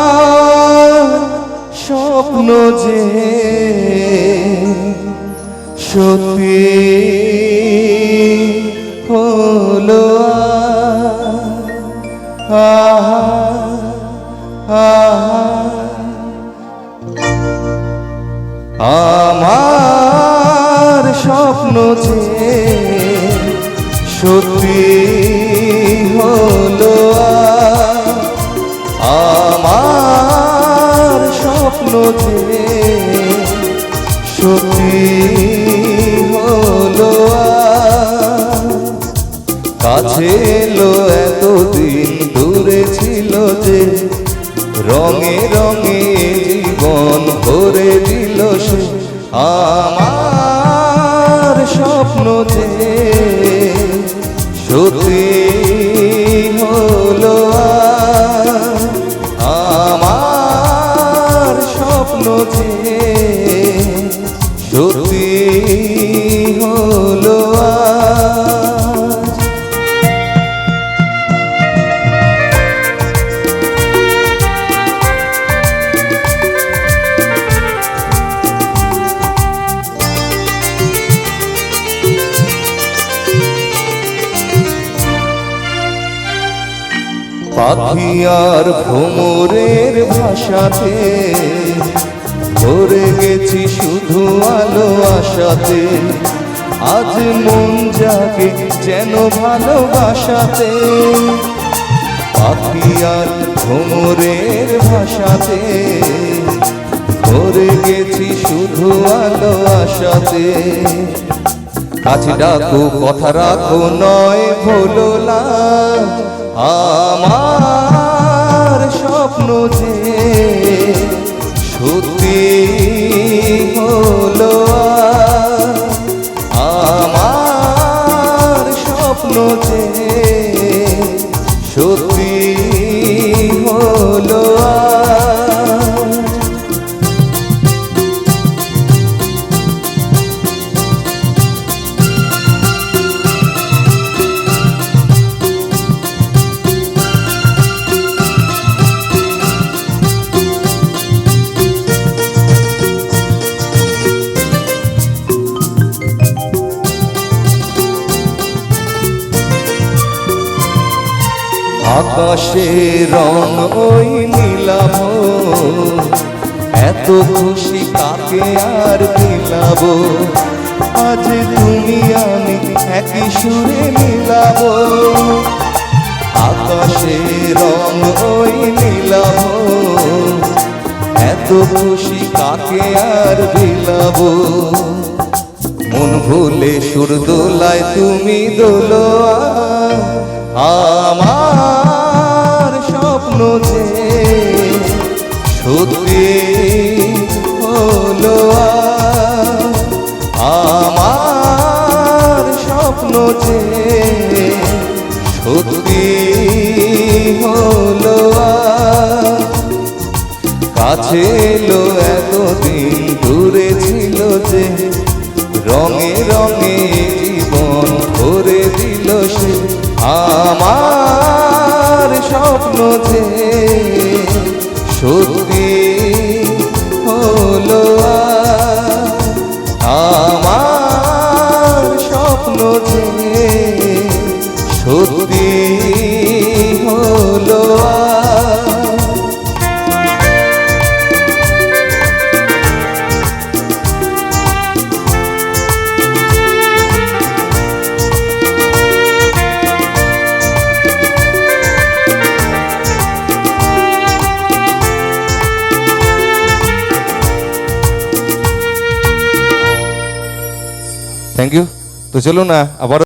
আমার স্বপ্ন যে সত্যি হলো আমার স্বপ্ন যে সত্যি হলো আমার স্বপ্ন যে সত্যি হলো কাছে এলো এতদিন দূরে ছিল যে রঙে রঙে জীবন ভরে দিল সে আমার স্বপ্ন যে সত্যি হলো আমার স্বপ্ন যে সত্যি হলো পাখি আর ভ্রমরের ভাষাতে ভরে গেছি শুধু আলো আশাতে আজ মন জাগে যেন ভালোবাসাতে পাখি আর ভ্রমরের ভাষাতে ভরে গেছি শুধু আলো আশাতে কাছে ডাকো কথা রাখো নয় ভুলো না আমার স্বপ্ন যে সত্যি হলো আমার স্বপ্ন যে সত্যি হলো আকাশে রং ওই নীলাভ এত খুশি কাকে আর দিলাব আজ তুমি আমি একই সুরে মিলাব আকাশে রং ওই নীলাভ এত খুশি কাকে আর দিলাব মন ভুলে সুর দোলায় তুমি দোলো আমার স্বপ্ন যে সত্যি হলো আমার স্বপ্ন যে সত্যি হলো কাছে এলো এতদিন দূরে ছিল যে রঙে রঙে জীবন ভরে দিল সে আমার স্বপ্ন যে সত্যি হলো আমার স্বপ্ন যে সত্যি হলো থ্যাংক ইউ। তো চলো না আবার